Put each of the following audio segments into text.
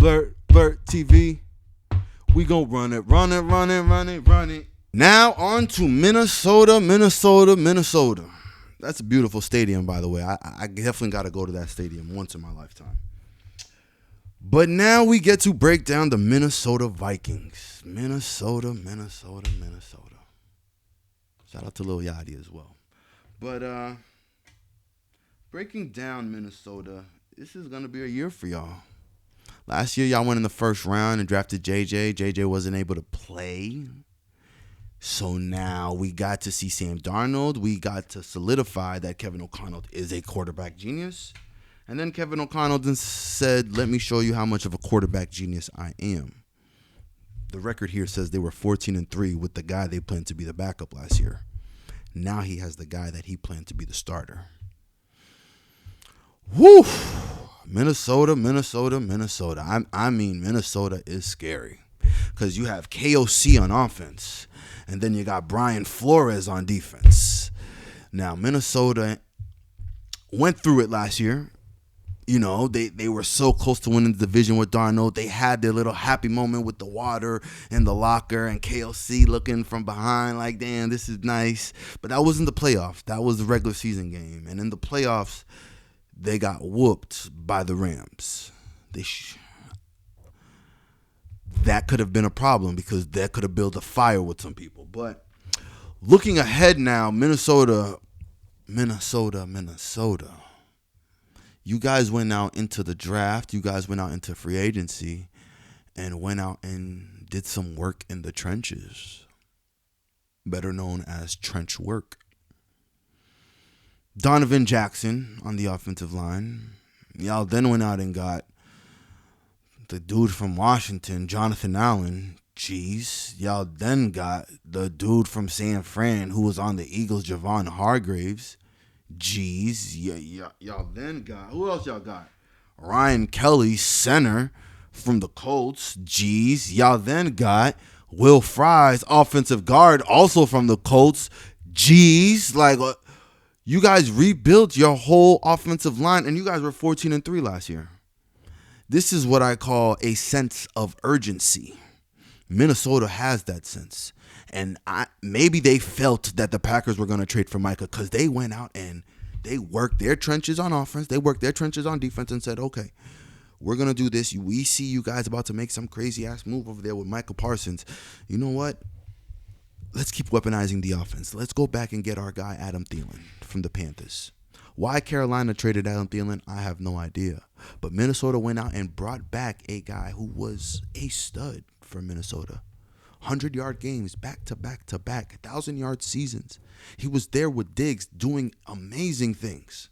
Blirt TV. We gon' run it. Now on to Minnesota. That's a beautiful stadium, by the way. I definitely got to go to that stadium once in my lifetime. But now we get to break down the Minnesota Vikings. Minnesota. Shout out to Lil Yachty as well. But breaking down Minnesota, this is going to be a year for y'all. Last year, y'all went in the first round and drafted JJ. JJ wasn't able to play. So now we got to see Sam Darnold. We got to solidify that Kevin O'Connell is a quarterback genius. And then Kevin O'Connell then said, let me show you how much of a quarterback genius I am. The record here says they were 14-3 with the guy they planned to be the backup last year. Now he has the guy that he planned to be the starter. Woo! Minnesota. I mean, Minnesota is scary because you have KOC on offense, and then you got Brian Flores on defense. Now, Minnesota went through it last year. You know, they were so close to winning the division with Darnold. They had their little happy moment with the water and the locker and KOC looking from behind like, damn, this is nice. But that wasn't the playoffs. That was the regular season game. And in the playoffs, they got whooped by the Rams. That could have been a problem because that could have built a fire with some people. But looking ahead now, Minnesota. You guys went out into the draft. You guys went out into free agency and went out and did some work in the trenches, better known as trench work. Donovan Jackson on the offensive line. Y'all then went out and got the dude from Washington, Jonathan Allen. Jeez. Y'all then got the dude from San Fran who was on the Eagles, Javon Hargraves. Jeez. Y'all then got, who else y'all got? Ryan Kelly, center from the Colts. Jeez. Y'all then got Will Fries, offensive guard, also from the Colts. Jeez. Like, you guys rebuilt your whole offensive line, and you guys were 14-3 last year. This is what I call a sense of urgency. Minnesota has that sense. And maybe they felt that the Packers were going to trade for Micah because they went out and they worked their trenches on offense. They worked their trenches on defense and said, okay, we're going to do this. We see you guys about to make some crazy-ass move over there with Micah Parsons. You know what? Let's keep weaponizing the offense. Let's go back and get our guy Adam Thielen from the Panthers. Why Carolina traded Adam Thielen, I have no idea. But Minnesota went out and brought back a guy who was a stud for Minnesota. 100-yard games, back-to-back, 1,000-yard seasons. He was there with Diggs doing amazing things.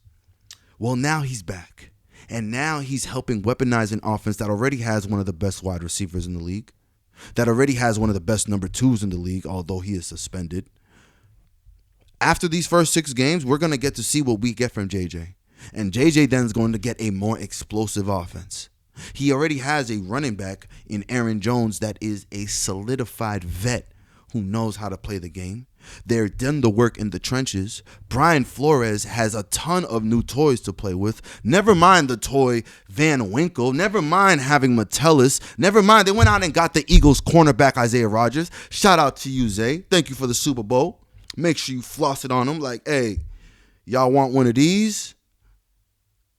Well, now he's back. And now he's helping weaponize an offense that already has one of the best wide receivers in the league. That already has one of the best number twos in the league, although he is suspended. After these first 6 games, we're going to get to see what we get from JJ. And JJ then is going to get a more explosive offense. He already has a running back in Aaron Jones that is a solidified vet who knows how to play the game. They're done the work in the trenches. Brian Flores has a ton of new toys to play with. Never mind the toy Van Winkle. Never mind having Metellus. Never mind they went out and got the Eagles cornerback Isaiah Rodgers. Shout out to you, Zay. Thank you for the Super Bowl. Make sure you floss it on them like, hey, y'all want one of these?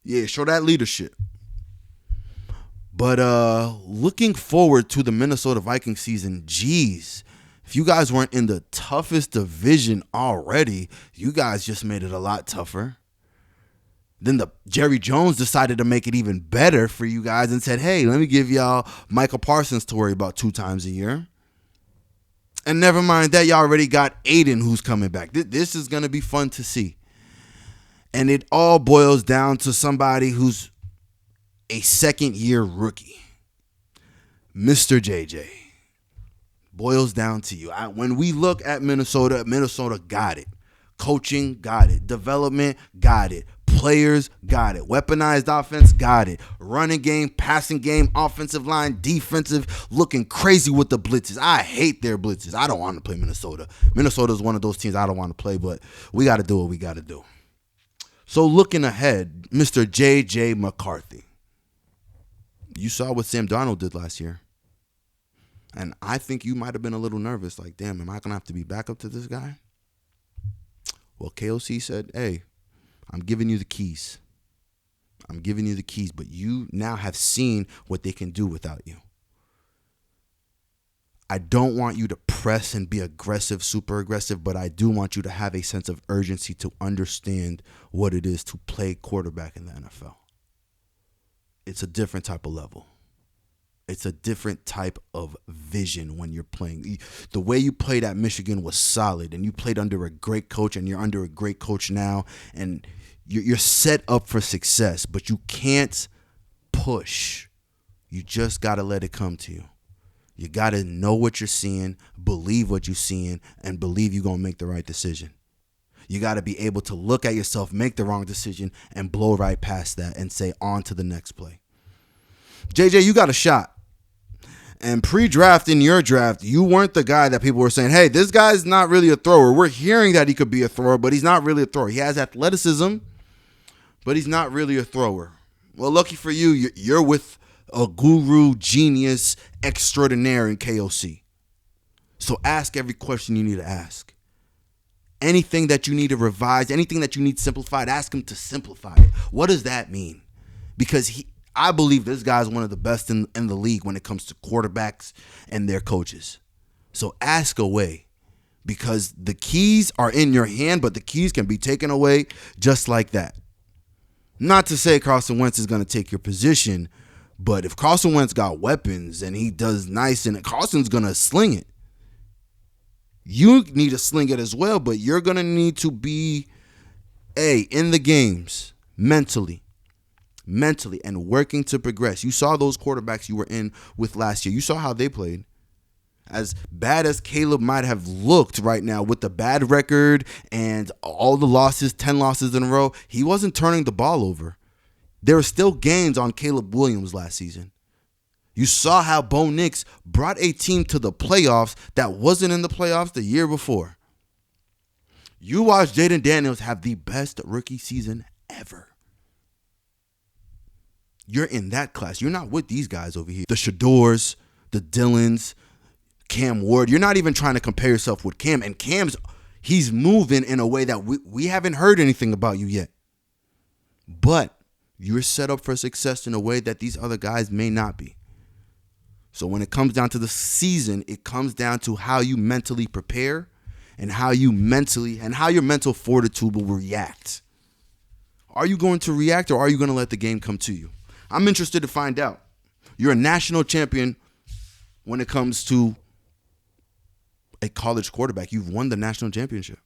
Yeah, show that leadership. But looking forward to the Minnesota Vikings season, geez, if you guys weren't in the toughest division already, you guys just made it a lot tougher. Then Jerry Jones decided to make it even better for you guys and said, hey, let me give y'all Michael Parsons to worry about 2 times a year. And never mind that, y'all already got Aiden who's coming back. This is going to be fun to see. And it all boils down to somebody who's a second-year rookie. Mr. JJ. Boils down to you. When we look at Minnesota got it. Coaching, got it. Development, got it. Players, got it. Weaponized offense, got it. Running game, passing game, offensive line, defensive, looking crazy with the blitzes. I hate their blitzes. I don't want to play Minnesota. Minnesota is one of those teams I don't want to play, but we got to do what we got to do. So looking ahead, Mr. J.J. McCarthy. You saw what Sam Darnold did last year. And I think you might have been a little nervous. Like, damn, am I going to have to be back up to this guy? Well, KOC said, hey, I'm giving you the keys. I'm giving you the keys, but you now have seen what they can do without you. I don't want you to press and be aggressive, super aggressive, but I do want you to have a sense of urgency to understand what it is to play quarterback in the NFL. It's a different type of level. It's a different type of vision when you're playing. The way you played at Michigan was solid, and you played under a great coach, and you're under a great coach now, and you're set up for success, but you can't push. You just got to let it come to you. You got to know what you're seeing, believe what you're seeing, and believe you're going to make the right decision. You got to be able to look at yourself, make the wrong decision, and blow right past that and say on to the next play. JJ, you got a shot. And pre-draft in your draft, you weren't the guy that people were saying, hey, this guy's not really a thrower. We're hearing that he could be a thrower, but he's not really a thrower. He has athleticism, but he's not really a thrower. Well, lucky for you, you're with a guru, genius, extraordinaire in KOC. So ask every question you need to ask. Anything that you need to revise, anything that you need simplified, ask him to simplify it. What does that mean? Because I believe this guy's one of the best in the league when it comes to quarterbacks and their coaches. So ask away, because the keys are in your hand, but the keys can be taken away just like that. Not to say Carson Wentz is going to take your position, but if Carson Wentz got weapons and he does nice and Carson's going to sling it, you need to sling it as well, but you're going to need to be, in the games mentally and working to progress. You saw those quarterbacks you were in with last year. You saw how they played. As bad as Caleb might have looked right now with the bad record and all the losses, 10 losses in a row, he wasn't turning the ball over. There were still gains on Caleb Williams last season. You saw how Bo Nix brought a team to the playoffs that wasn't in the playoffs the year before. You watched Jaden Daniels have the best rookie season ever. You're in that class. You're not with these guys over here. The Shadors, the Dillons, Cam Ward. You're not even trying to compare yourself with Cam. And he's moving in a way that we haven't heard anything about you yet. But you're set up for success in a way that these other guys may not be. So when it comes down to the season, it comes down to how you mentally prepare and how your mental fortitude will react. Are you going to react, or are you going to let the game come to you? I'm interested to find out. You're a national champion when it comes to a college quarterback. You've won the national championship.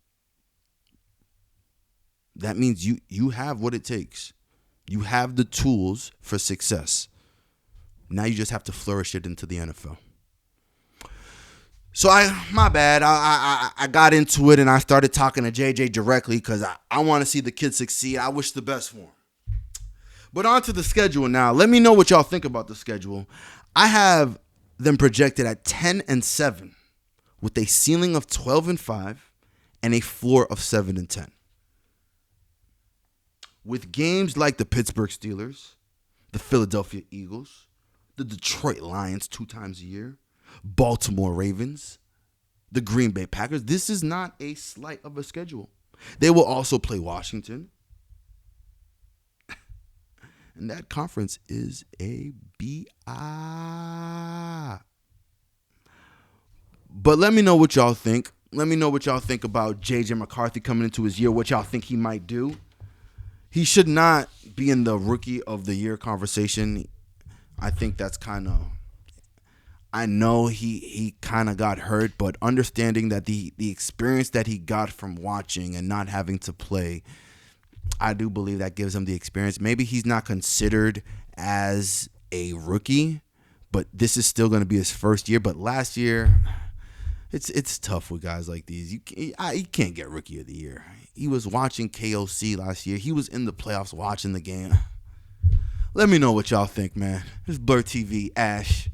That means you have what it takes. You have the tools for success. Now you just have to flourish it into the NFL. So my bad. I got into it and I started talking to JJ directly because I want to see the kid succeed. I wish the best for him. But on to the schedule now. Let me know what y'all think about the schedule. I have them projected at 10-7 with a ceiling of 12-5 and a floor of 7-10. With games like the Pittsburgh Steelers, the Philadelphia Eagles, the Detroit Lions 2 times a year, Baltimore Ravens, the Green Bay Packers. This is not a slight of a schedule. They will also play Washington. And that conference is a BI. But let me know what y'all think. Let me know what y'all think about J.J. McCarthy coming into his year, what y'all think he might do. He should not be in the Rookie of the Year conversation. I think that's kind of, I know he kind of got hurt, but understanding that the experience that he got from watching and not having to play, I do believe that gives him the experience. Maybe he's not considered as a rookie, but this is still going to be his first year. But last year, it's tough with guys like these. You can't get Rookie of the Year. He was watching KOC last year. He was in the playoffs watching the game. Let me know what y'all think, man. This is Blirt TV, Ash.